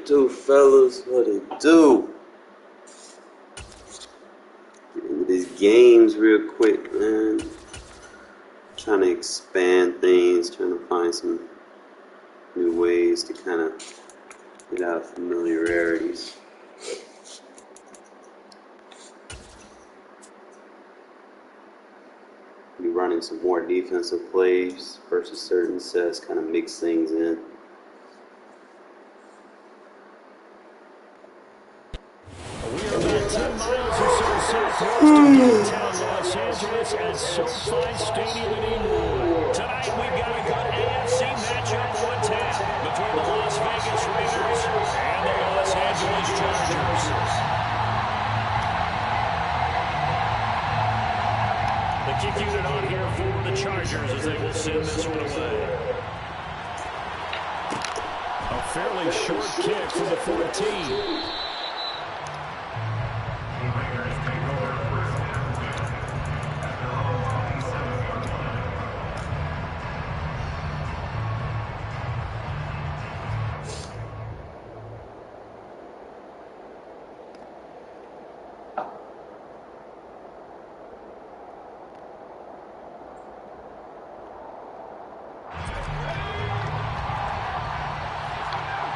it do, fellas? What it do? Get into these games real quick, man. Trying to expand things, trying to find some new ways to kind of get out of familiarities. Be running some more defensive plays versus certain sets, kind of mix things in. Southwest of downtown Los Angeles at SoFi Stadium in Inglewood. Tonight we've got a good AFC matchup on tap between the Las Vegas Raiders and the Los Angeles Chargers. The kick unit on here for the Chargers as they will send this one away. A fairly short kick from the 14.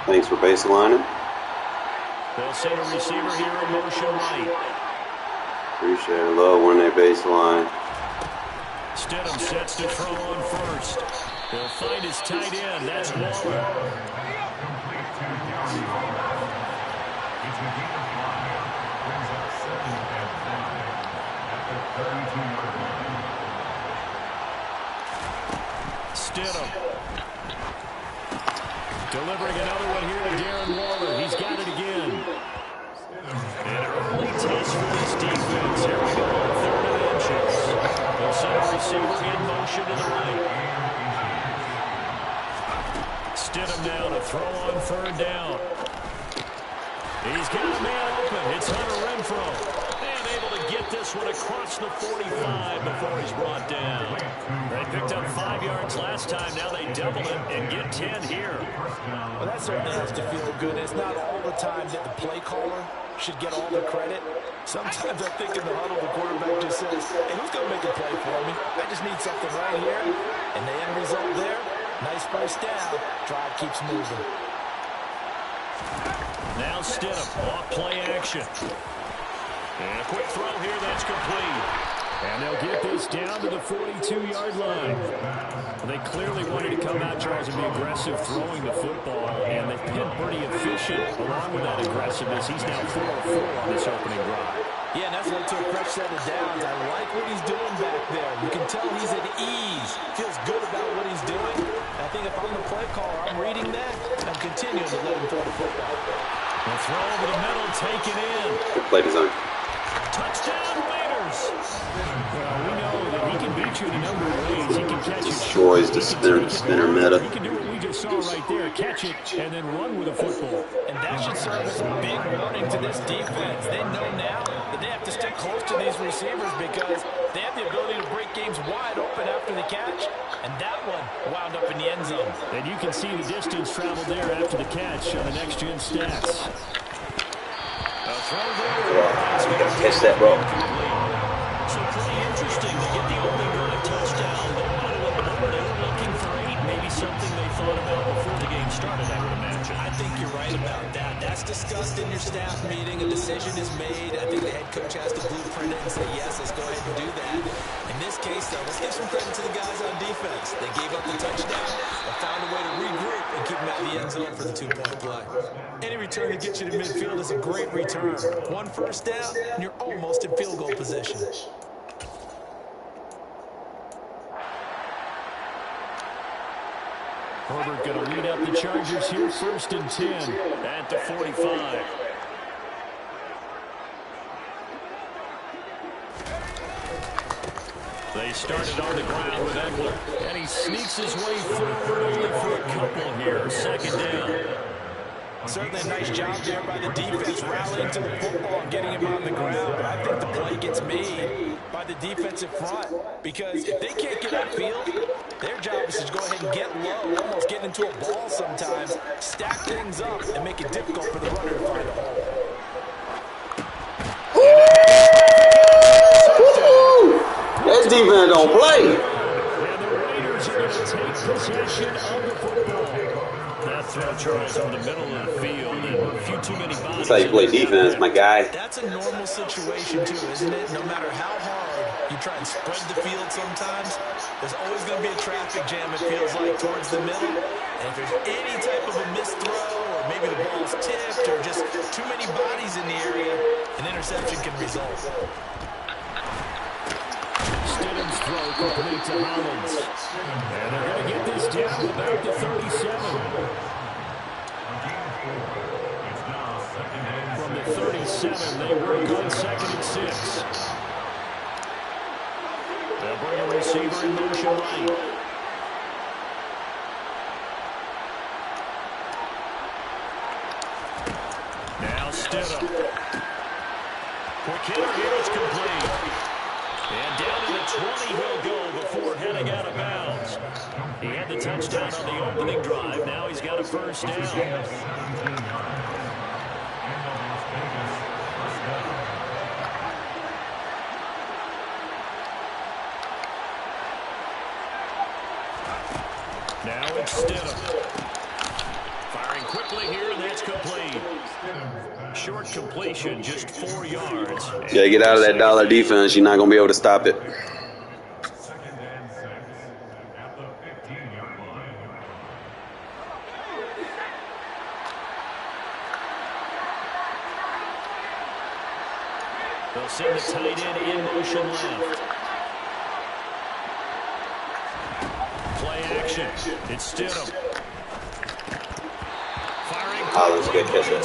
Thanks for baselining. They'll send a receiver here in motion right. Appreciate it. Love when they baseline. Stidham sets to throw on first. He'll find his tight end. That's Waller. Stidham. Delivering another one here to Darren Waller. He's got it again. An early test for this defense. Here we go on 3rd and inches. They'll send a receiver in motion to the right. Stidham now to throw on 3rd down. He's got a man open. It's Hunter Renfrow. And able to get this one across the 45 before he's brought down. They picked up 5 yards last time. Now they double it and get 10 here. Well, that certainly has to feel good. It's not all the time that the play caller should get all the credit. Sometimes I think in the huddle, the quarterback just says, hey, who's going to make a play for me? I just need something right here. And the end result there, nice first down. Drive keeps moving. Now Stidham, off play action. And a quick throw here, that's complete. And they'll get this down to the 42-yard line. They clearly wanted to come out, Charles, and be aggressive throwing the football, and they've been pretty efficient along with that aggressiveness. He's now 4 of 4 on this opening drive. Yeah, and that's led to a fresh set of downs. I like what he's doing back there. You can tell he's at ease. Feels good about what he's doing. I think if I'm the play caller, I'm reading that, and I'm continuing to let him throw the football. The throw over the middle, taken in. Good play design. Touchdown, Raiders. Well, we know that he can beat you in a number of ways. He can catch it. Destroys the spinner meta. He can do what we just saw right there, catch it, and then run with the football. And that should serve as a big warning to this defense. They know now that they have to stick close to these receivers because they have the ability to break games wide open after the catch. And that one wound up in the end zone. And you can see the distance traveled there after the catch on the next-gen stats. A throw there. We gotta catch that, bro. So pretty interesting to get the only drive touchdown. They were looking for 8, maybe something they thought about before the game started, I would imagine. I think you're right about that. That's discussed in your staff meeting. A decision is made. I think the head coach has to blueprint it and say, yes, let's go ahead and do that. In this case, though, let's give some credit to the guys on defense. They gave up the touchdown, but found a way to regroup and keep them out of the end zone for the 2-point play. Any return that gets you to midfield is a great return. 1 first down, and you're almost in field goal position. Herbert going to lead up the Chargers here, 1st and 10 at the 45. They started on the ground with Eckler, and he sneaks his way forward only for a couple here. 2nd down. Certainly a nice job there by the defense, rallying to the football and getting him on the ground. But I think the play gets made by the defensive front because if they can't get upfield, Their job is to go ahead and get low, almost get into a ball sometimes, stack things up, and make it difficult for the runner to find a hole. That defense don't play. And the Raiders are going to take possession of the football. That throw, Charles, over the middle of the field, and a few too many bodies. That's how you play defense, my guy. That's a normal situation, too, isn't it? No matter how hard you try and spread the field sometimes, there's always going to be a traffic jam, it feels like, towards the middle. And if there's any type of a missed throw, or maybe the ball's tipped, or just too many bodies in the area, an interception can result. Stidham's throw complete to Hollins. And they're going to get this down to about the 37. From the 37, they work on 2nd and 6. They'll bring a receiver in motion right. Now Stidham. Quick hitter here, it's complete. And down to the 20 he'll go before heading out of bounds. He had the touchdown on the opening drive. Now he's got a first down. Now it's Stidham. Firing quickly here, and that's complete. Short completion, just 4 yards. Yeah, get out of that dollar defense. You're not going to be able to stop it. They'll send the tight end in motion left. Play action. It's Stidham. Hollins, good catch it.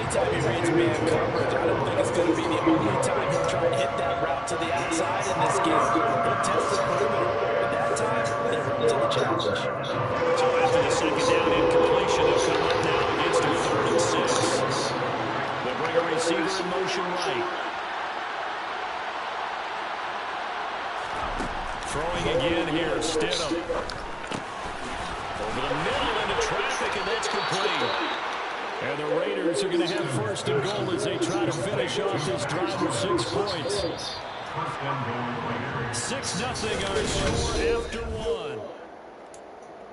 Anytime he reads man coverage, I don't think it's going to be the only time he'll try and hit that route to the outside in this game. He'll test the perimeter, but that time, they'll run to the challenge. So after the second down incompletion, they'll come up now against a 3rd and 6. They'll bring a receiver in motion right. Throwing again here, Stidham. Over the middle into traffic, and that's complete. And the Raiders are going to have 1st and goal as they try to finish off this drive with 6 points. 6-0 our score after 1.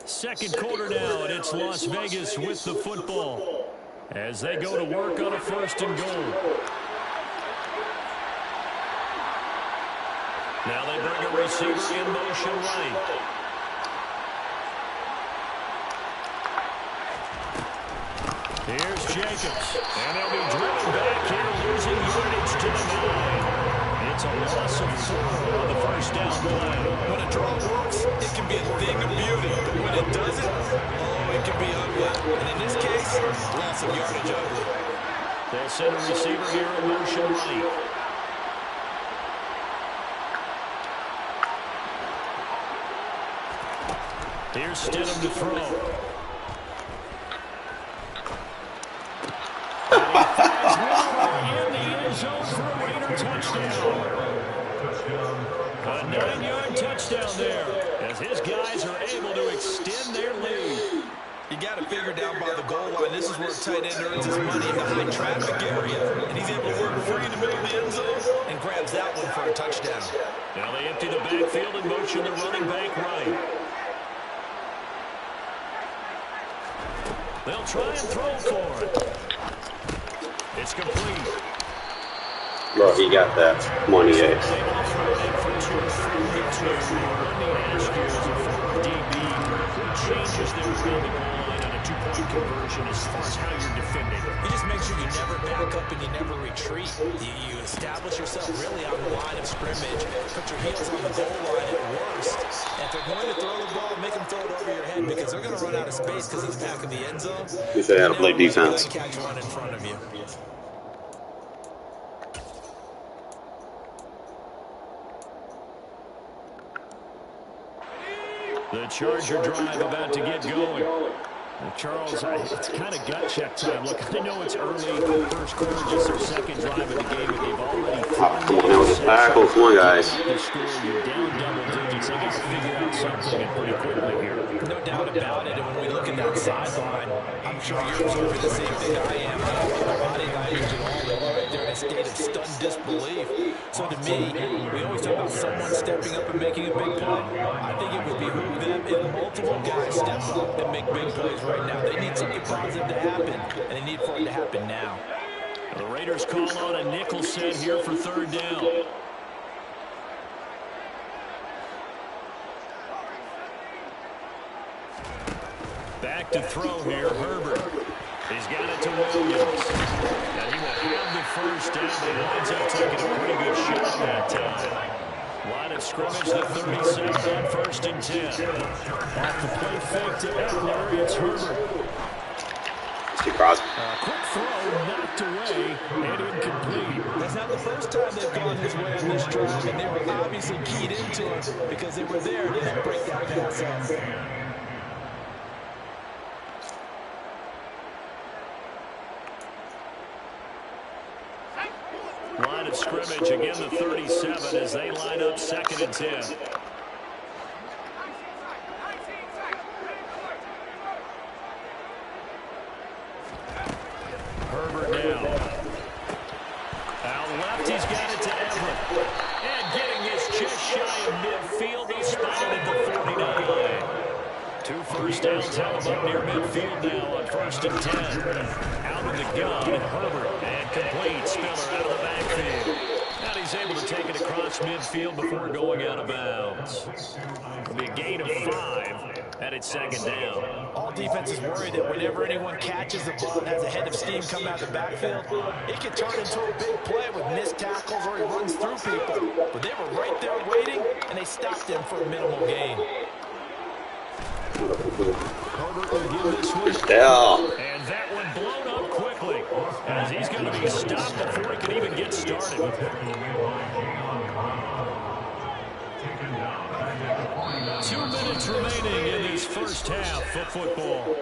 Second quarter now, and it's Las Vegas with the football as they go to work on a 1st and goal. Now they bring a receiver in motion right. Here's Jacobs, and they'll be driven back here, losing yardage to the 9. It's a loss of 4 on the first down play. When a draw works, it can be a thing of beauty, but when it doesn't, oh, it can be ugly. And in this case, loss of yardage ugly. They'll send a receiver here in motion right. Here's Stidham to throw. In the end zone for a Raider touchdown. A 9-yard touchdown there as his guys are able to extend their lead. You got to figure down by the goal line. This is where tight end earns his money in the high traffic area. And he's able to work free in the middle of the end zone and grabs that one for a touchdown. Now they empty the backfield and motion the running back right. They'll try and throw for it. It's complete. Bro, he got that. Money, eh? Changes their field goal line on a 2-point conversion as far as how you're defending. You just make sure you never back up and you never retreat. You establish yourself really on the line of scrimmage, put your heels on the goal line at worst. And if they're going to throw the ball, make them throw it over your head because they're going to run out of space because he's back in the end zone. You should have to play defense. Catch one in front of you. The Charger drive about to get going. Well, Charles, it's kind of gut check time. Look, I know it's early first quarter, just their second drive of the game, but they've already thrown Come on now with the tackle. Come on, guys. the score. You're down double digits. They got to figure out something and pretty quickly here. No doubt about it. And when we look at that sideline, I'm sure you're observing the same thing I am. The body language and all, they're right there in a state of stunned disbelief. So to me, we always talk about someone stepping up and making a big play. I think it would behoove them if multiple guys step up and make big plays right now. They need something positive to happen, and they need for it to happen now. The Raiders call on a nickel set here for third down. Back to throw here, Herbert. He's got it to Williams. And he will have the first down. He winds up taking a pretty good shot that time. Line of scrimmage, the 37 on 1st and 10. Off the play fake to Eckler, it's Herbert. Quick throw, knocked away, and incomplete. That's not the first time they've gone his way on this drive, and they were obviously keyed into it because they were there to help break that pass up. Line of scrimmage, again the 37 as they line up 2nd and 10. Herbert now. Out left, he's got it to Everett. And getting this just shy of midfield, they'll spot it at the 49. 2 first downs have him up near midfield now on 1st and 10. Out of the gun, Herbert, and complete. Spiller out of the backfield. Now he's able to take it across midfield before going out of bounds. It'll be a gain of 5, and it's 2nd down. All defenses worry that whenever anyone catches the ball and has a head of steam come out of the backfield, it can turn into a big play with missed tackles or he runs through people. But they were right there waiting, and they stopped him for a minimal gain. Herbert will give this one. And that one blown up quickly, as he's going to be stopped before he can even get started. 2 minutes remaining in this first half of football.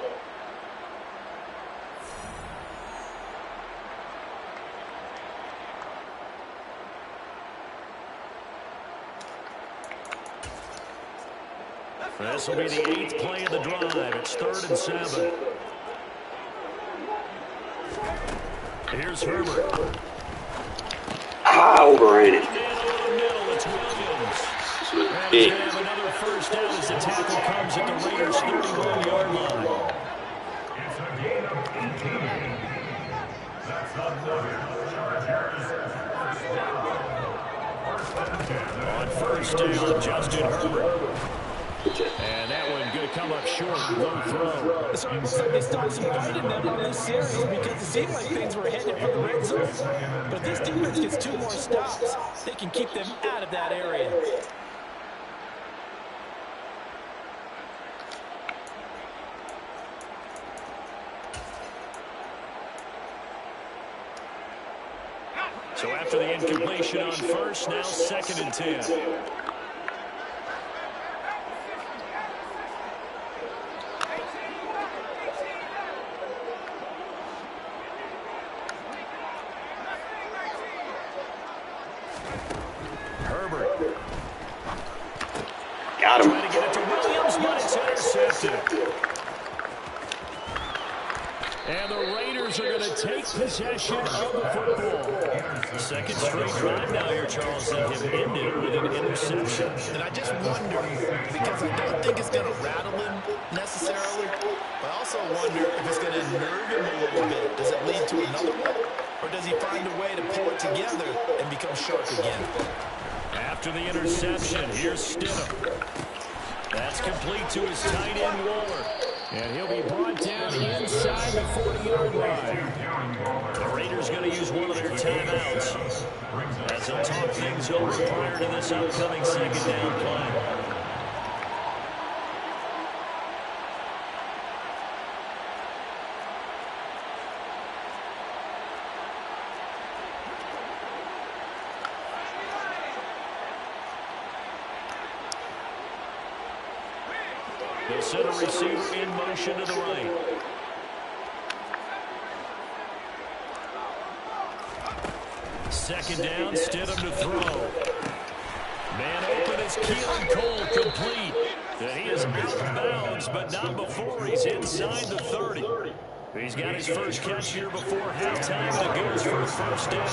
This will be the 8th play of the drive. It's 3rd and 7. Here's Herbert. Overran it. It's Williams. And he's going to have another first down as the tackle comes at the Raiders' 31-yard line. On 1st down, Justin Herbert. And that one going to come up short. Low throw. It's almost like they started some fight in them on this series because it seemed like things were headed for the red zone. But if this defense gets 2 more stops, they can keep them out of that area. So after the incompletion on 1st, now 2nd and 10. Got him. Trying to get it to Williams, but it's intercepted. And the Raiders are going to take possession of the football. 2nd straight drive now here, Charles, that have ended with an interception. And I just wonder, because I don't think it's going to rattle him necessarily, but I also wonder if it's going to nerve him a little bit. Does it lead to another one? Or does he find a way to pull it together and become sharp again? After the interception, here's Stidham. That's complete to his tight end, Waller. And he'll be brought down inside the 40-yard line. The Raiders going to use one of their timeouts as they'll talk things over prior to this upcoming 2nd down play. They'll send a receiver in motion to the right. Second down, Stidham to throw. Man open is Keelan Cole, complete. And he is out of bounds, but not before he's inside the 30. He's got his first catch here before halftime, and it goes for a first down.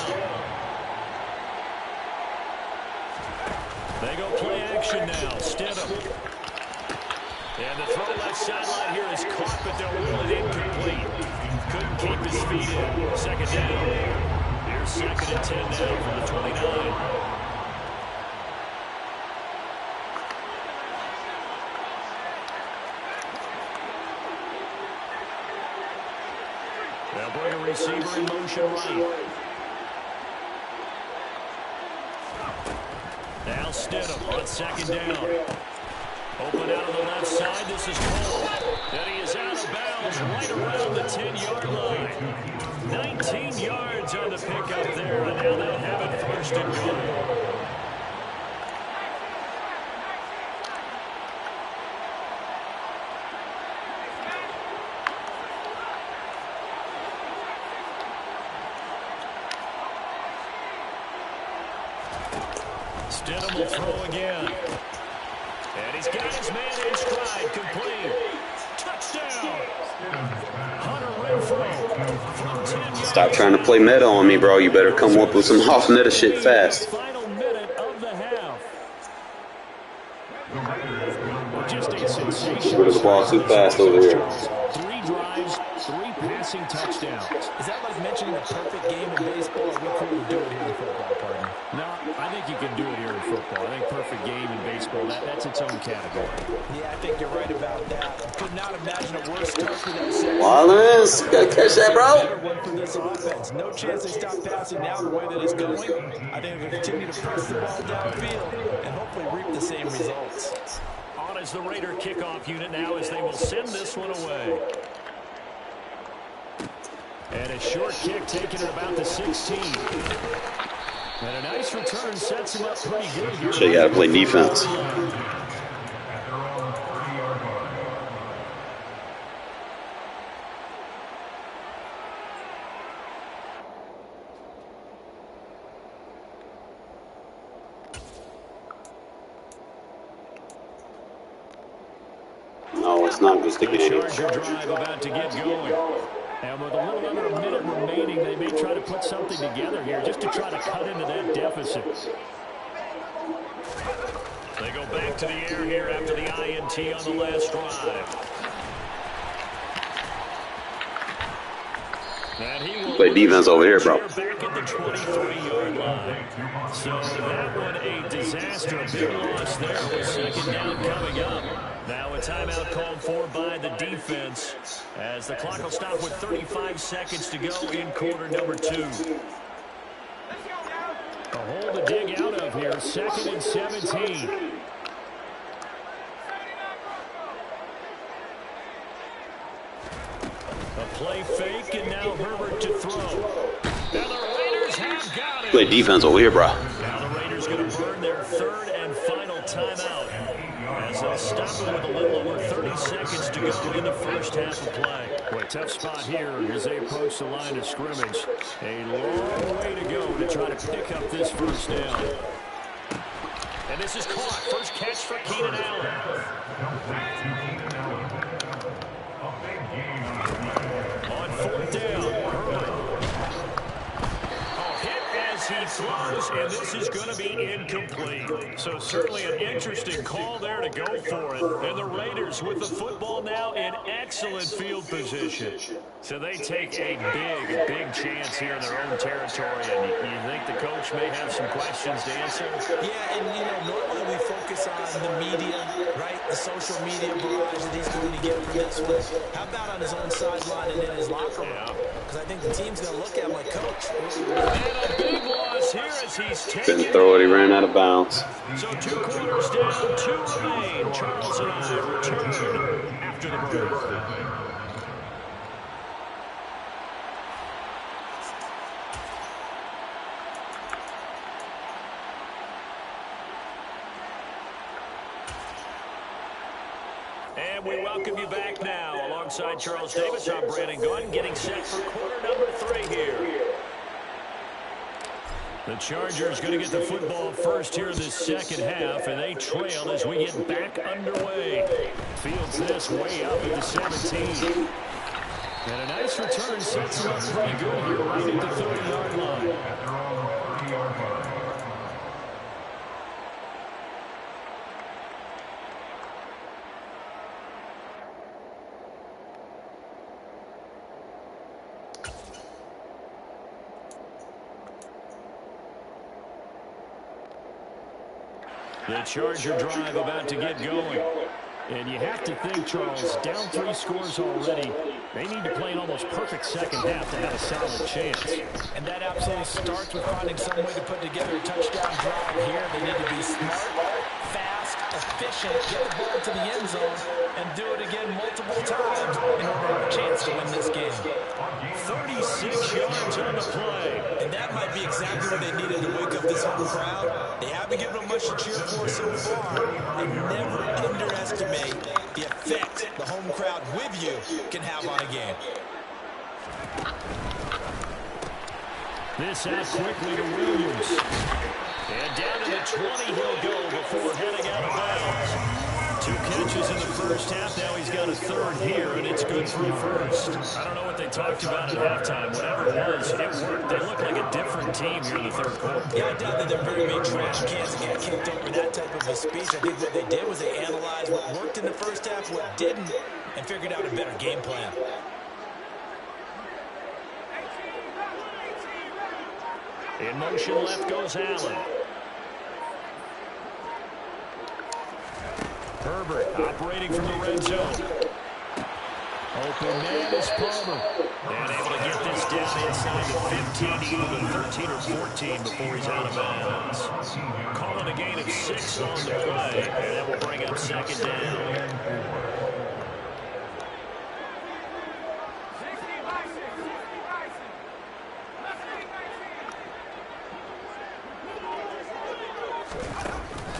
They go play action now. Stidham. And the throw left sideline here is caught, but they'll rule it incomplete. Couldn't keep his feet in. Second down. Here's second and 10 now from the 29. They'll bring a receiver in motion right. Now Stidham on second down. Open out on the left side. This is Cole. And he is out of bounds right around the 10-yard line. 19 yards on the pickup there, and now they'll have it first and goal. Stidham will throw again. And he's got his man in stride, complete. Touchdown! Hunter Renfrow from 10 yards. Stop trying to play meta on me, bro. You better come up with some off-meta shit fast. Final minute of the half. Just a sensational. The ball too fast over here. 3 drives, 3 passing touchdowns. Is that like mentioning the perfect game in baseball, or we couldn't do it here in football, partner? No, I think you can do it here in football. I think perfect game in baseball, that's its own category. Yeah, I think you're right about that. Could not imagine a worse start for that second. Wallace, gotta catch that, bro. One for this offense. No chance they stop passing now the way that it's going. I think they'll continue to press the ball downfield and hopefully reap the same results. On is the Raider kickoff unit now as they will send this one away. And a short kick taken at about the 16. And a nice return sets him up pretty good here. So you gotta play defense. No, it's not just a game. Charger drive about to get going. And with a little under a minute remaining, they may try to put something together here just to try to cut into that deficit. They go back to the air here after the INT on the last drive. And he will Play defense over here, bro. Back at the 23-yard line. So that one a disaster. A big loss there with second down coming up. Now a timeout called for by the defense as the clock will stop with 35 seconds to go in quarter number 2. A hole to dig out of here. Second and 17. A play fake, and now Herbert to throw. Now the Raiders have got it. Play defense over here, bro. Now the Raiders going to burn their third and final timeout as they'll stop it with a little over 30 seconds to go in the first half of play. Boy, tough spot here as they approach the line of scrimmage. A long way to go to try to pick up this first down. And this is caught. First catch for Keenan Allen. On fourth down, Herbert. Hit as he throws, and this is going to be incomplete. So certainly an interesting call there to go for it. And the Raiders with the football now in excellent field position. So they take a big chance here in their own territory. And you think the coach may have some questions to answer? Yeah, and normally we focus on the media, right? The social media barrage that he's going to get for this one. How about on his own sideline and in his locker room? Because I think the team's going to look at him like, coach. And a big loss here as he's taken. Couldn't throw it, he ran out of bounds. So 2 quarters down, 2 remain. Charles and I return after the break. And we welcome you back now. Alongside Charles Davis, I'm Brandon Gunn, getting set for quarter number 3 here. The Chargers going to get the football first here in this second half, and they trail as we get back underway. Fields this way up at the 17. And a nice return sets him up pretty good here right at the 30-yard line. The Charger drive about to get going. And you have to think, Charles, down 3 scores already. They need to play an almost perfect second half to have a solid chance. And that absolutely starts with finding some way to put together a touchdown drive here. They need to be smart, fast, efficient, get the ball to the end zone, and do it again multiple times in order to have a chance to win this game. 36 yards on the play. And that might be exactly what they needed to wake up this home crowd. They haven't given them much to cheer for so far. And never underestimate the effect the home crowd with you can have on a game. This out quickly to Williams. And down to the 20 he'll go before heading out of bounds. 2 catches in the first half. Now he's got a third here, and it's good for a first. I don't know what they talked about at halftime. Whatever it was, it worked. They look like a different team here in the third quarter. Yeah, I doubt that they're very many trash cans and get kicked over that type of a speech. I think what they did was they analyzed what worked in the first half, what didn't, and figured out a better game plan. In motion left goes Allen. Herbert operating from the red zone. Open man is Palmer. And able to get this down inside the 15, either 13 or 14 before he's out of bounds. Calling a gain of 6 on the play, and that will bring up second down.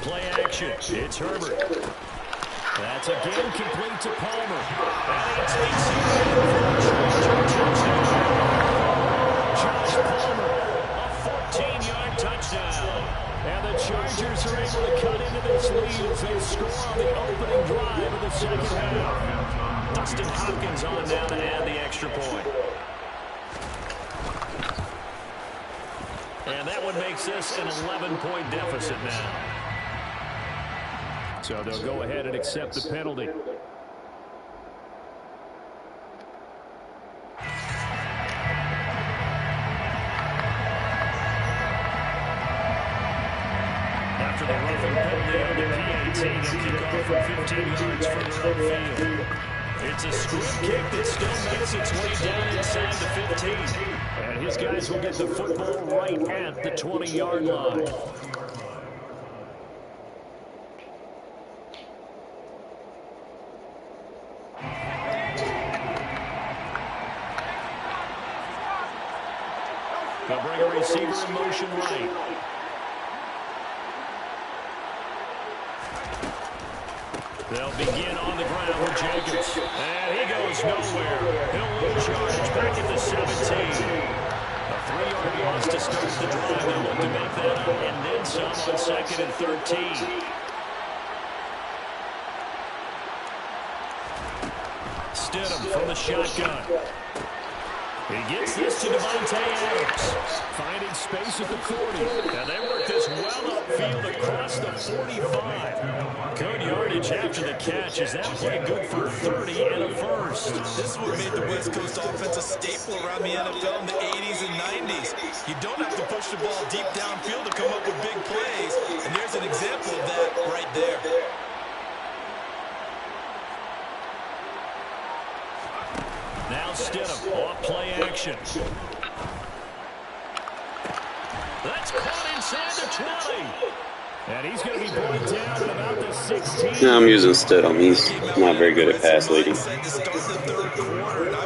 Play action. It's Herbert. That's again complete to Palmer. And he takes it Josh Palmer, a 14-yard touchdown. And the Chargers are able to cut into this lead as they score on the opening drive of the second half. Dustin Hopkins on now to add the extra point. And that one makes this an 11-point deficit now. So they'll go ahead and accept the penalty. After the roughing penalty on the PAT, they'll kick off from 15 yards further upfield. It's a squib kick that still makes its way down inside the 15. And his guys will get the football right at the 20-yard line. They'll bring a receiver in motion right. They'll begin on the ground with Jacobs. And he goes nowhere. He'll lose yardage back at the 17. A 3-yard loss to start the drive. They'll look to make that up and then some on 2nd and 13. Stidham from the shotgun. He gets this to Devontae Adams, finding space at the 40. And they work this well upfield across the 45. Good yardage after the catch. Is that play good for 30 and a first? This is what made the West Coast offense a staple around the NFL in the 80s and 90s. You don't have to push the ball deep downfield to come up with big plays. And there's an example of that right there. Now Stidham, off play action. That's caught inside the 20. And he's going to be brought down at about the 16. No, I'm using Stidham. He's not very good at pass leading.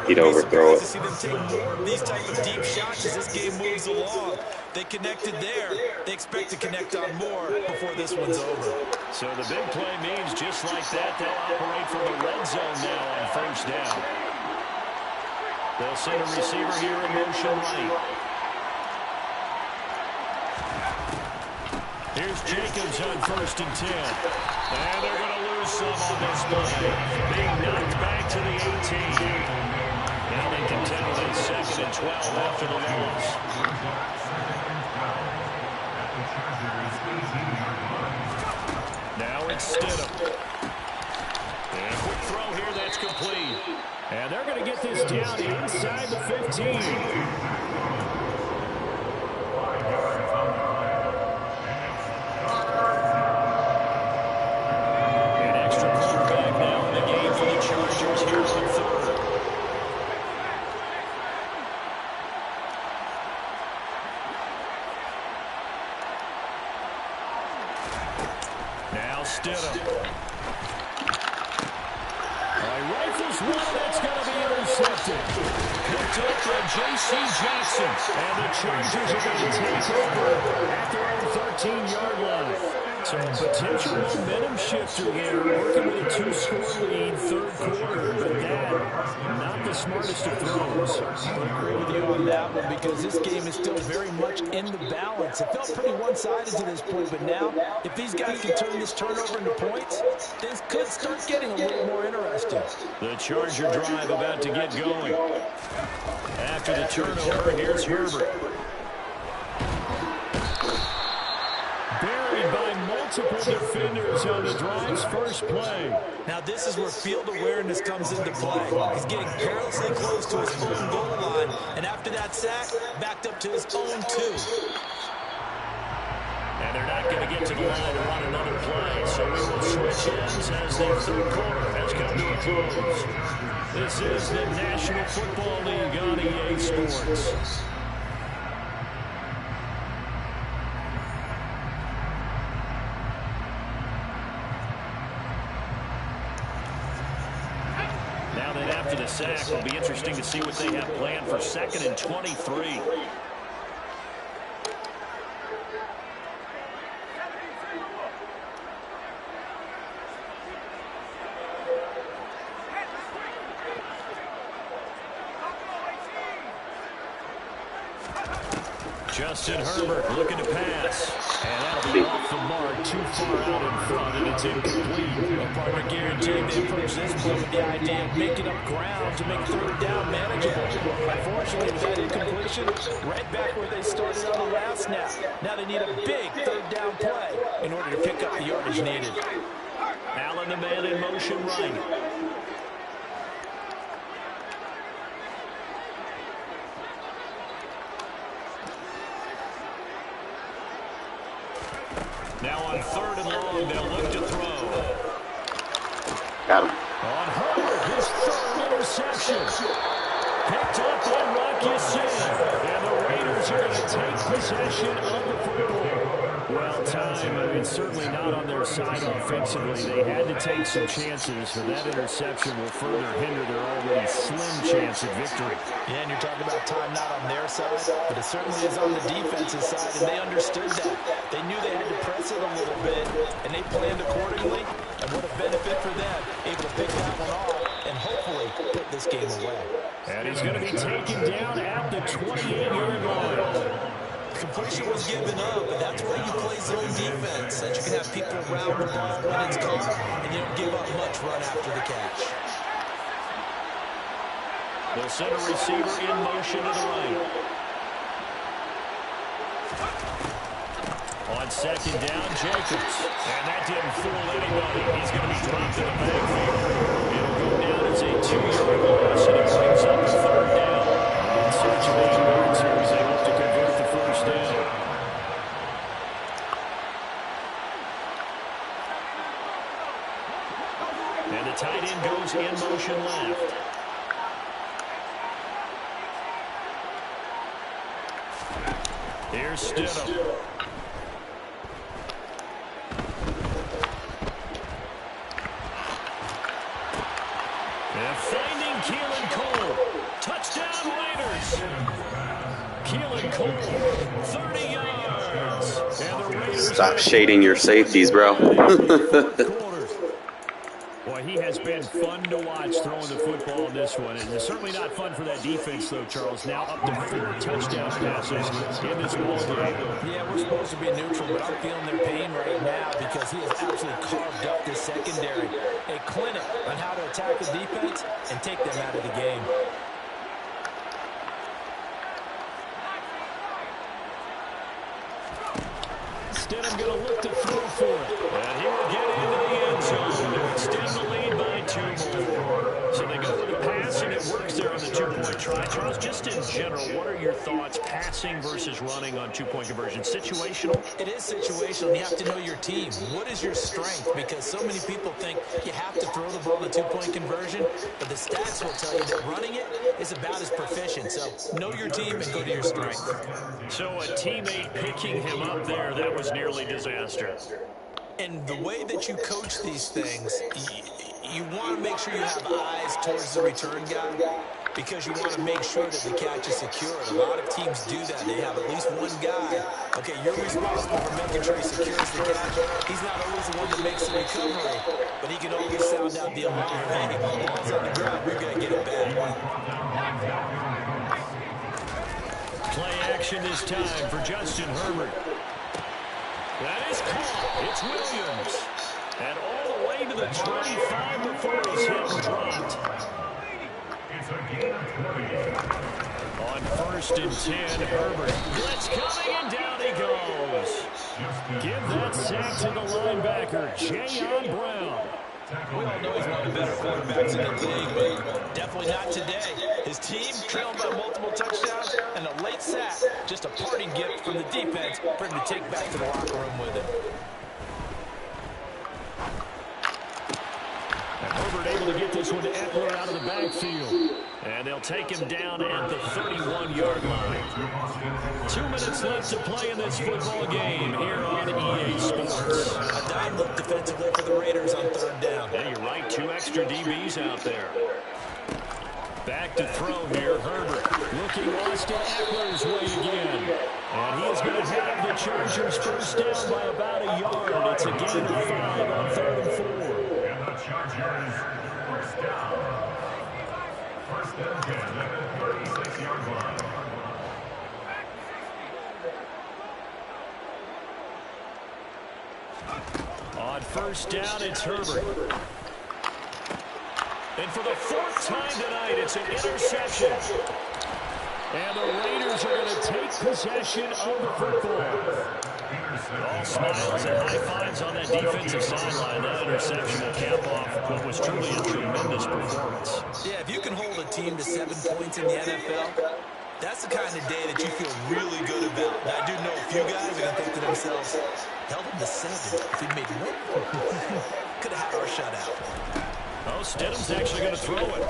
He'd overthrow it. To see them take more of these type of deep shots as this game moves along. They connected there. They expect to connect on more before this one's over. So the big play means just like that, they'll operate from the red zone now on first down. They'll send a receiver here in motion right. Here's Jacobs on 1st and 10. And they're going to lose some on this play. Being knocked back to the 18. Now they can tell it's 2nd and 12 after the loss. Now it's Stidham. And a quick throw here that's complete. And they're going to get this down inside the 15. Stidham. Rifles one that's going to be intercepted. Picked up by J.C. Jackson. And the Chargers are going to take over at their own 13-yard line. Some potential momentum shifter there, working with a 2-score lead, 3rd quarter, but that, not the smartest of throws. I agree with you on that one because this game is still very much in the balance. It felt pretty one-sided to this point, but now, if these guys can turn this turnover into points, things could start getting a little more interesting. The Charger drive about to get going. After the turnover, here's Herbert. Buried by multiple defenders on the drive's first play. Now this is where field awareness comes into play. He's getting perilously close to his own goal line, and after that sack, backed up to his own 2. And they're not going to get to the line to run another play, so we will switch ends as the 3rd quarter has come to a close. This is the National Football League on EA Sports. Now then, after the sack, it'll be interesting to see what they have planned for 2nd and 23. Justin Herbert looking to pass. And that'll be off the mark, too far out in front, and it's incomplete. A partner guaranteed they approach this play with the idea of making up ground to make 3rd down manageable. Unfortunately, with that incompletion, right back where they started on the last snap. Now they need a big 3rd down play in order to pick up the yardage needed. Allen, the man in motion right. Now on 3rd and long, they'll look to throw. Got him. On Herbert, his 3rd interception. Picked up by Rocky Sin. And the Raiders are going to take possession of the football. Well, time, it's certainly not on their side offensively. They had to take some chances, but that interception will further hinder their already slim chance at victory. Yeah, and you're talking about time not on their side, but it certainly is on the defensive side, and they understood that. They knew they had to press it a little bit, and they planned accordingly, and what a benefit for them, able to pick that one off and hopefully put this game away. And he's going to be taken down at the 28-yard line. Completion was given up, but that's where you play zone defense, that you can have people around the ball when it's caught, and you don't give up much run after the catch. They'll send a receiver in motion to the right. On 2nd down, Jacobs. And that didn't fool anybody. He's going to be dropped in the backfield. It'll go down as a 2-yard loss, and it brings up the 3rd down. In search of 8 yards here as they hope to convert the 1st down. And the tight end goes in motion left. Here's Stidham. Keelan Cole, 30 yards. And the Raiders Stop shading your safeties, bro. Boy, he has been fun to watch throwing the football in this one. It's certainly not fun for that defense, though, Charles. Now up to 4 touchdown passes in this ball game. Yeah, we're supposed to be neutral, but I'm feeling their pain right now because he has absolutely carved up this secondary. A clinic on how to attack the defense and take them out of the game. Stidham going to look to throw for it. And he will get into the end zone to extend the lead by 2 more. So they go with the pass, and it works there on the 2-point try. Charles, just in general, what are your thoughts passing versus running on 2-point conversion? Situational? It is situational. You have to know your team. What is your strength? Because so many people think you have to throw the ball in a 2-point conversion, but the stats will tell you that running it is about as proficient. So know your team and go to your strength. So a teammate picking him up there, that was nearly disaster. And the way that you coach these things, you want to make sure you have eyes towards the return guy because you want to make sure that the catch is secured. A lot of teams do that. They have at least one guy. Okay, you're responsible for making sure he secures the catch. He's not always the one that makes the recovery, but he can always sound out the alarm. Hey, ball's on the ground. We've got to get it back. Play action this time for Justin Herbert. That is caught. It's Williams. And all the way to the 25 before he's hit and dropped. On 1st and 10, Herbert. Blitz coming, and down he goes. Give that sack to the linebacker, Jayon Brown. We all know he's one of the better quarterbacks in the league, but definitely not today. His team trailed by multiple touchdowns, and a late sack, just a parting gift from the defense for him to take back to the locker room with him. And Herbert able to get this one to Eckler out of the backfield. And they'll take him down at the 31-yard line. 2 minutes left to play in this football game here on EA Sports. A dime look defensively for the Raiders on 3rd down. Yeah, you're right. 2 extra DBs out there. Back to throw here, Herbert. Looking Austin Eckler's way again. And he is going to have the Chargers first down by about a yard. It's a gain of 5 on 3rd and 4. And the Chargers first down. First and 10 at the 36-yard line. On 1st down, it's Herbert. And for the 4th time tonight, it's an interception. And the Raiders are going to take possession of the football. All smiles and high fives on that defensive sideline. That interception will cap off what was truly a tremendous performance. Yeah, if you can hold a team to 7 points in the NFL, that's the kind of day that you feel really good about. Now, I do know a few guys are going to think to themselves, held him to 7. If we made 1, could have had our shutout. Oh, Stidham's actually going to throw it.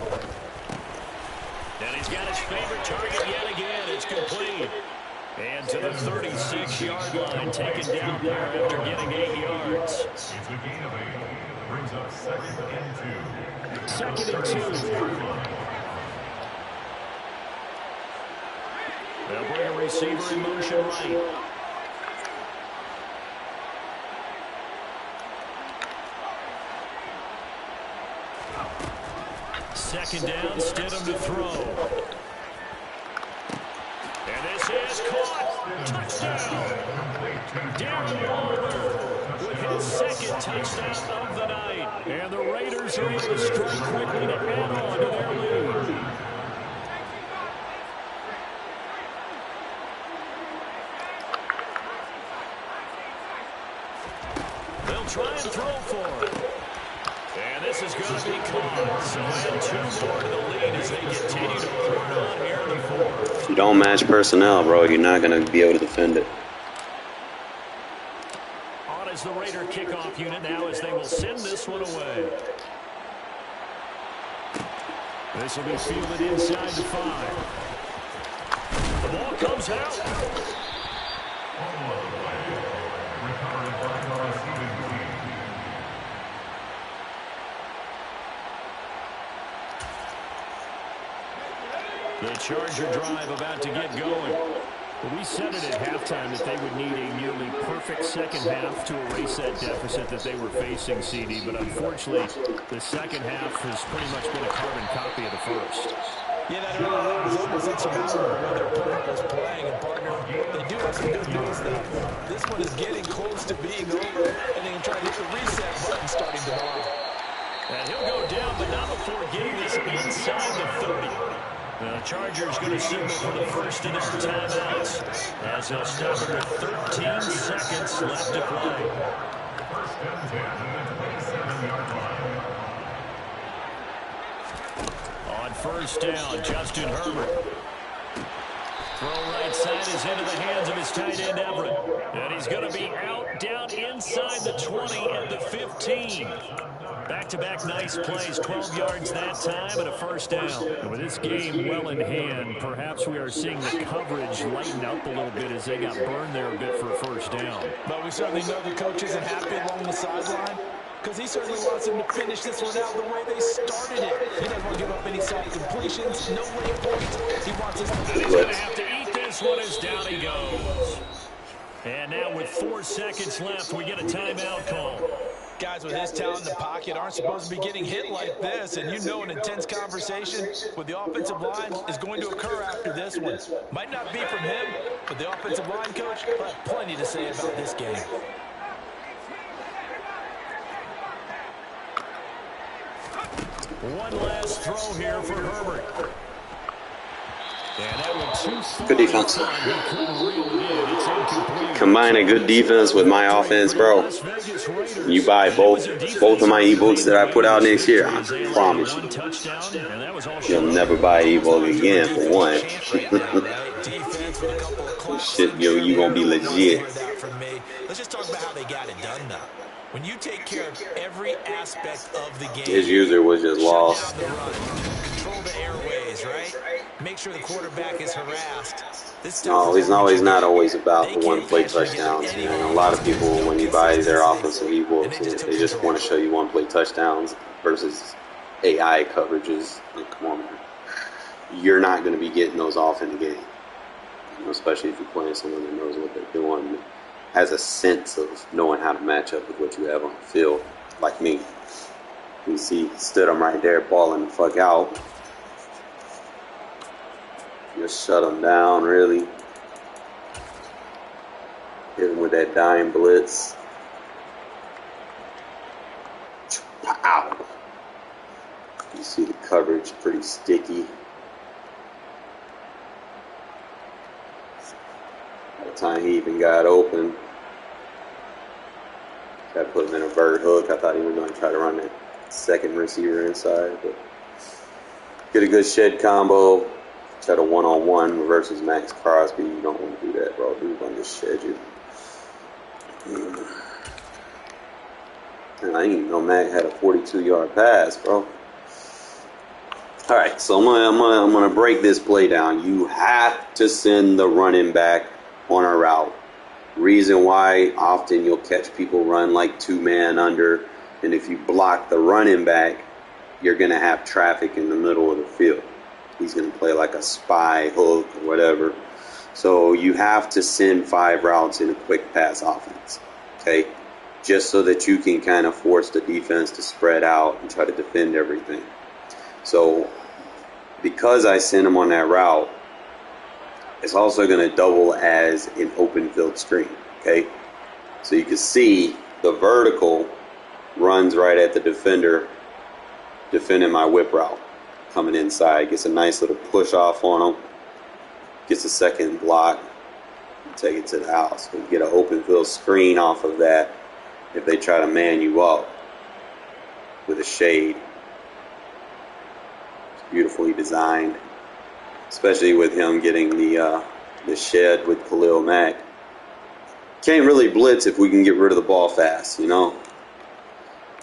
And he's got his favorite target yet again. It's complete. And to the 36-yard line, taken down there after getting 8 yards. It's a gain of 8. Brings up 2nd and 2. 2nd and 2. They'll bring a receiver in motion right. Second down, Stidham to throw. And this is caught. Touchdown. Darren Waller with his 2nd touchdown of the night. And the Raiders are able to strike quickly to add on to their lead. They'll try and throw for it. And this is going to be caught. So add 2 more to the lead as they continue to pour it on here in the 4th. If you don't match personnel, bro, you're not going to be able to defend it. On as the Raider kickoff unit now as they will send this one away. This will be fielded inside the 5. The ball comes out. Recovered by the receiving team. The Charger drive about to get going. Well, we said it at halftime that they would need a nearly perfect second half to erase that deficit that they were facing, CD. But unfortunately, the second half has pretty much been a carbon copy of the first. Yeah, that early lead was almost insurmountable when their opponent was playing. And, partner, they do have some good news, though. This one is getting close to being over, and they can try to hit the reset button starting tomorrow. And he'll go down, but not before getting this inside the 30. The Chargers going to signal for the first of their timeouts as they'll stop it with 13 seconds left to play. First and 10 at the 27-yard line. On first down, Justin Herbert. Throw right side is into the hands of his tight end, Everett. And he's going to be out down inside the 20 at the 15. Back-to-back nice plays, 12 yards that time and a first down. And with this game well in hand, perhaps we are seeing the coverage lighten up a little bit as they got burned there a bit for a first down. But we certainly know the coach isn't happy along the sideline, because he certainly wants them to finish this one out the way they started it. He doesn't want to give up any side completions, no waypoints. He wants us to... He's going to have to eat this one as down he goes. And now with 4 seconds left, we get a timeout call. Guys with his talent in the pocket aren't supposed to be getting hit like this, and you know an intense conversation with the offensive line is going to occur after this one. Might not be from him, but the offensive line coach will have plenty to say about this game. One last throw here for Herbert. And that went too far. Good defense. Combine a good defense with my offense, bro. You buy both of my ebooks that I put out next year, I promise you. You'll never buy an ebook again for one. Shit, yo, you gonna be legit. Let's just talk about how they got it done now. When you take care of every aspect of the game, his user was just lost. Control the airways, right? Make sure the quarterback is harassed. No, he's not always about the one-play touchdowns. And a lot of people, when you buy their offensive ebooks, they just want to show you one-play touchdowns versus AI coverages. Like, come on, man. You're not going to be getting those off in the game, especially if you're playing someone that knows what they're doing, has a sense of knowing how to match up with what you have on the field, like me. You see, stood him right there, balling the fuck out. Just shut him down, really. Hit him with that dime blitz. Pow! You see the coverage pretty sticky. By the time he even got open, I put him in a bird hook. I thought he was going to try to run that second receiver inside, but get a good shed combo. Try to one-on-one versus Max Crosby. You don't want to do that, bro. Dude's going to just shed you. And I didn't even know Mac had a 42-yard pass, bro. All right, so I'm gonna break this play down. You have to send the running back on a route. Reason why often you'll catch people run like two-man under, and if you block the running back, you're gonna have traffic in the middle of the field. He's gonna play like a spy hook or whatever. So you have to send 5 routes in a quick pass offense, okay? Just so that you can kind of force the defense to spread out and try to defend everything. So because I send him on that route, it's also going to double as an open field screen, okay? So you can see the vertical runs right at the defender, defending my whip route, coming inside, gets a nice little push off on him, gets a second block, take it to the house. So you get an open field screen off of that if they try to man you up with a shade. It's beautifully designed, especially with him getting the shed with Khalil Mack. Can't really blitz if we can get rid of the ball fast, you know?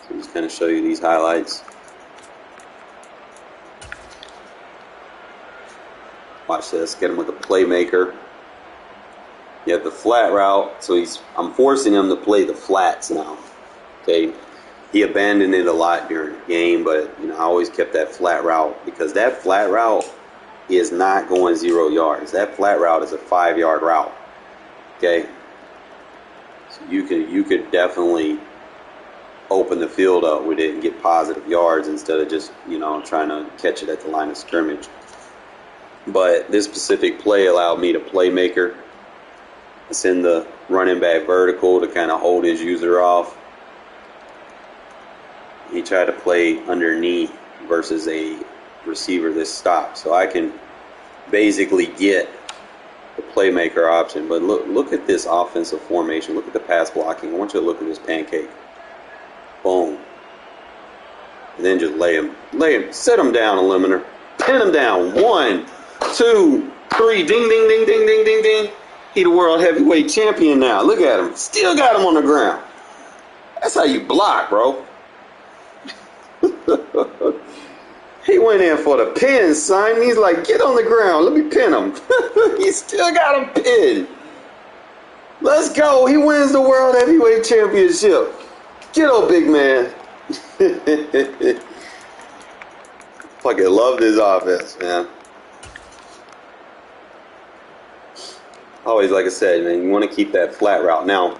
So just kind of show you these highlights. Watch this, get him with a playmaker. You have the flat route, so I'm forcing him to play the flats now. Okay, he abandoned it a lot during the game, but I always kept that flat route because that flat route is not going 0 yards. That flat route is a 5-yard route. Okay, so you could definitely open the field up with it and get positive yards instead of just trying to catch it at the line of scrimmage. But this specific play allowed me to playmaker. Send the running back vertical to kind of hold his user off. He tried to play underneath versus a receiver that stopped. So I can basically get the playmaker option. But look at this offensive formation. Look at the pass blocking. I want you to look at this pancake. Boom. And then just lay him. Set him down, Eliminer. Pin him down. 1, 2, 3. Ding, ding, ding, ding, ding, ding, ding. He the world heavyweight champion now. Look at him. Still got him on the ground. That's how you block, bro. He went in for the pin, son. He's like, get on the ground. Let me pin him. He still got him pinned. Let's go. He wins the world heavyweight championship. Get up, big man. Fucking love this offense, man. Always, like I said, man, you want to keep that flat route. Now,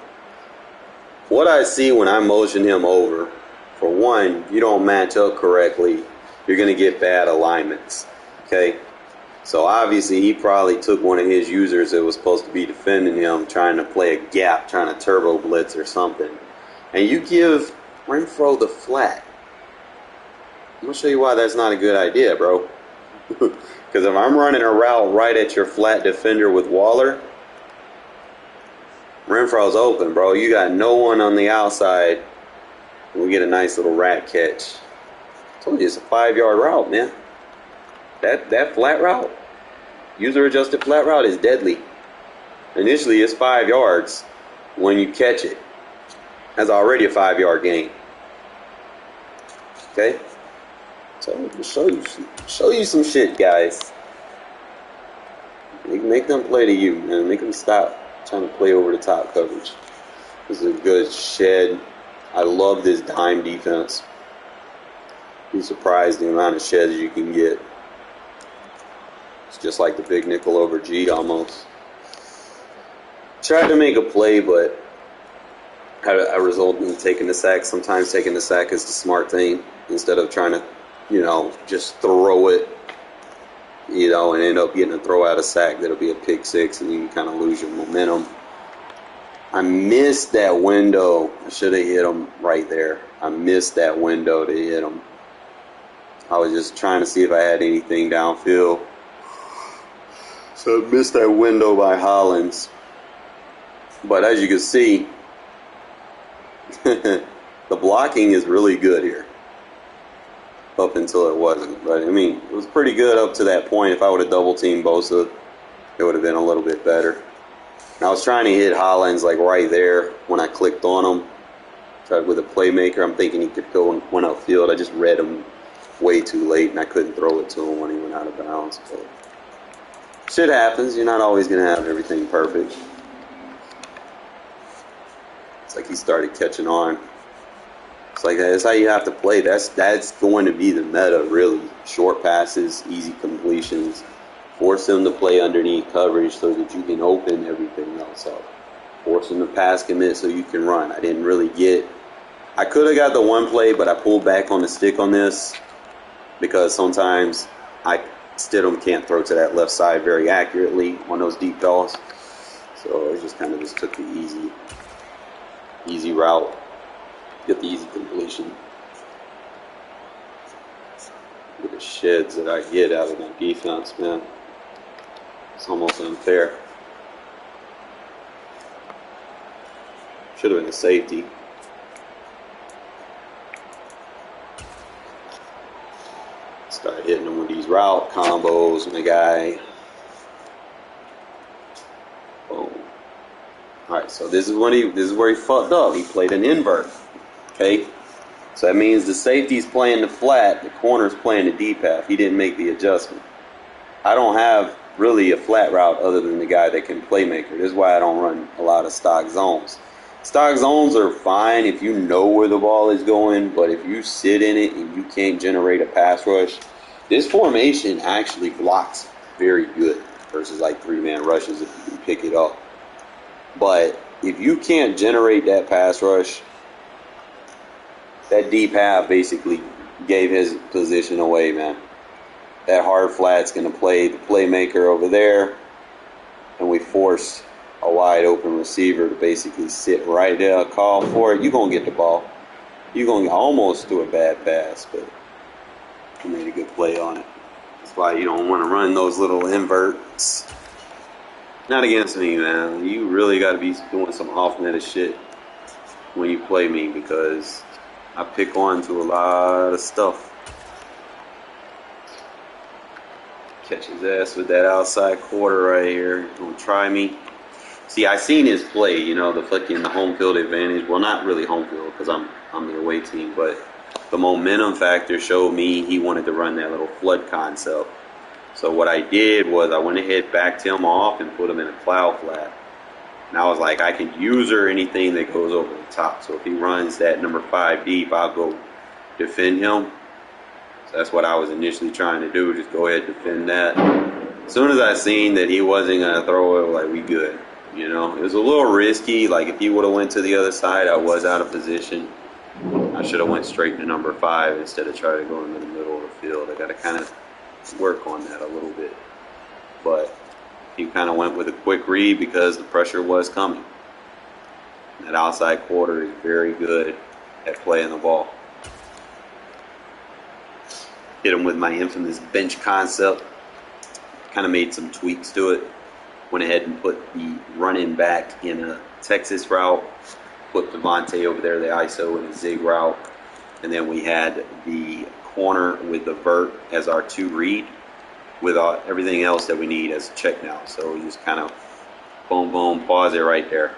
what I see when I motion him over, for one, you don't match up correctly, you're going to get bad alignments, okay? So, obviously, he probably took one of his users that was supposed to be defending him, trying to play a gap, trying to turbo blitz or something. And you give Renfro the flat. I'm going to show you why that's not a good idea, bro. Because if I'm running a route right at your flat defender with Waller, Renfro's open, bro. You got no one on the outside. And we get a nice little rat catch. I told you it's a 5-yard route, man. That flat route, user adjusted flat route, is deadly. Initially, it's 5 yards when you catch it. That's already a 5-yard gain. Okay? So I'll show you some shit, guys. Make them play to you, man. Make them stop trying to play over the top coverage. This is a good shed. I love this dime defense. Be surprised the amount of sheds you can get. It's just like the big nickel over G almost. Tried to make a play, but I result in taking the sack. Sometimes taking the sack is the smart thing instead of trying to, just throw it, and end up getting a throw out of sack that'll be a pick six, and you kind of lose your momentum. I missed that window. I should have hit him right there. I missed that window to hit him. I was just trying to see if I had anything downfield. So I missed that window by Hollins. But as you can see, the blocking is really good here. Up until it wasn't. But, it was pretty good up to that point. If I would have double-teamed Bosa, it would have been a little bit better. And I was trying to hit Hollins, like, right there when I clicked on him. Tried with a playmaker. I'm thinking he could go one upfield. I just read him way too late, and I couldn't throw it to him when he went out of bounds. But shit happens. You're not always going to have everything perfect. It's like he started catching on. It's like that's how you have to play. That's going to be the meta, really. Short passes, easy completions. Force them to play underneath coverage so that you can open everything else up. Force them to pass commit so you can run. I didn't really get... I could have got the one play, but I pulled back on the stick on this because sometimes Stidham can't throw to that left side very accurately on those deep balls. So I just took the easy route. Get the easy completion. Look at the sheds that I get out of my defense, man. It's almost unfair. Should have been a safety. Start hitting them with these route combos, my guy. Boom. Alright, so this is where he fucked up. He played an invert. Okay? So that means the safety's playing the flat, the corner's playing the deep half. He didn't make the adjustment. I don't have really a flat route other than the guy that can playmaker. This is why I don't run a lot of stock zones. Stock zones are fine if you know where the ball is going, but if you sit in it and you can't generate a pass rush, this formation actually blocks very good versus like 3-man rushes if you can pick it up. But if you can't generate that pass rush, that deep half basically gave his position away, man. That hard flat's going to play the playmaker over there, and we forced a wide open receiver to basically sit right there, call for it. You're going to get the ball. You're going to almost do a bad pass, but you made a good play on it. That's why you don't want to run those little inverts. Not against me, man. You really got to be doing some off-net shit when you play me, because I pick on to a lot of stuff. Catch his ass with that outside quarter right here. Gonna try me. See, I seen his play, the home field advantage. Well, not really home field because I'm the away team, but the momentum factor showed me he wanted to run that little flood concept. So what I did was I went ahead, backed him off, and put him in a cloud flat. And I was like, I can user anything that goes over the top. So if he runs that number 5 deep, I'll go defend him. So that's what I was initially trying to do, just go ahead and defend that. As soon as I seen that he wasn't going to throw it, like, we good. It was a little risky. Like, if he would have went to the other side, I was out of position. I should have went straight to number 5 instead of trying to go into the middle of the field. I got to kind of work on that a little bit. But he kind of went with a quick read because the pressure was coming. That outside quarter is very good at playing the ball. Hit him with my infamous bench concept. Kind of made some tweaks to it. Went ahead and put the running back in a Texas route. Put Devontae over there, the ISO, in a zig route. And then we had the corner with the vert as our 2 read, with everything else that we need as a check now. So we just kind of boom, boom, pause it right there.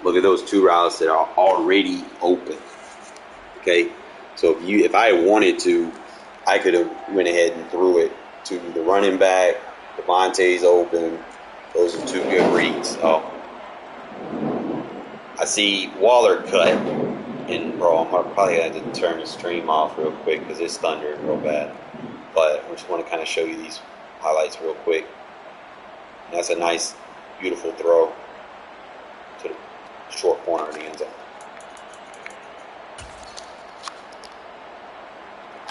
Look at those 2 routes that are already open. Okay, so if I wanted to, I could have went ahead and threw it to the running back. Devontae's open. Those are 2 good reads. Oh, I see Waller cut. And bro, I'm probably going to have to turn the stream off real quick because it's thundering real bad. But I just want to kind of show you these highlights real quick. And that's a nice, beautiful throw to the short corner of the end zone.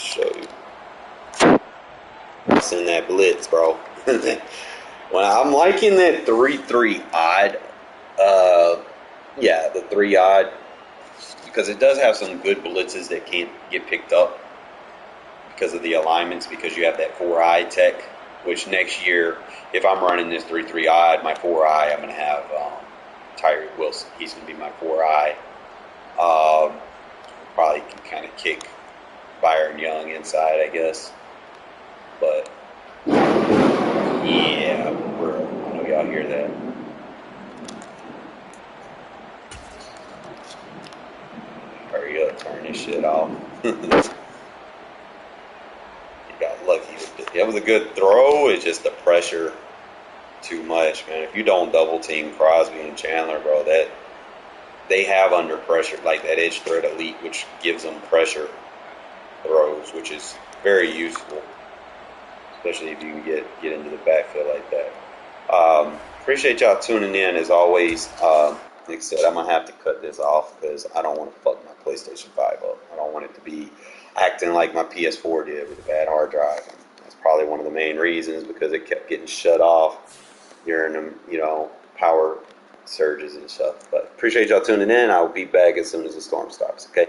Show you. Send that blitz, bro. When I'm liking that 3-3 odd, the 3 odd, because it does have some good blitzes that can't get picked up because of the alignments, because you have that 4-eye tech, which next year, if I'm running this 3-3 odd, my 4-eye, I'm going to have Tyree Wilson. He's going to be my 4-eye. Probably can kind of kick Byron Young inside, I guess. But, yeah, I know y'all hear that. Hurry up, turn this shit off. You got lucky. That was a good throw. It's just the pressure too much, man. If you don't double team Crosby and Chandler, bro, that they have under pressure, like that edge threat elite, which gives them pressure throws, which is very useful, especially if you can get into the backfield like that. Appreciate y'all tuning in as always. Like I said, I'm gonna have to cut this off because I don't want to fuck my PlayStation 5 up. I don't want it to be acting like my PS4 did with a bad hard drive. And that's probably one of the main reasons, because it kept getting shut off during the power surges and stuff. But appreciate y'all tuning in. I'll be back as soon as the storm stops. Okay.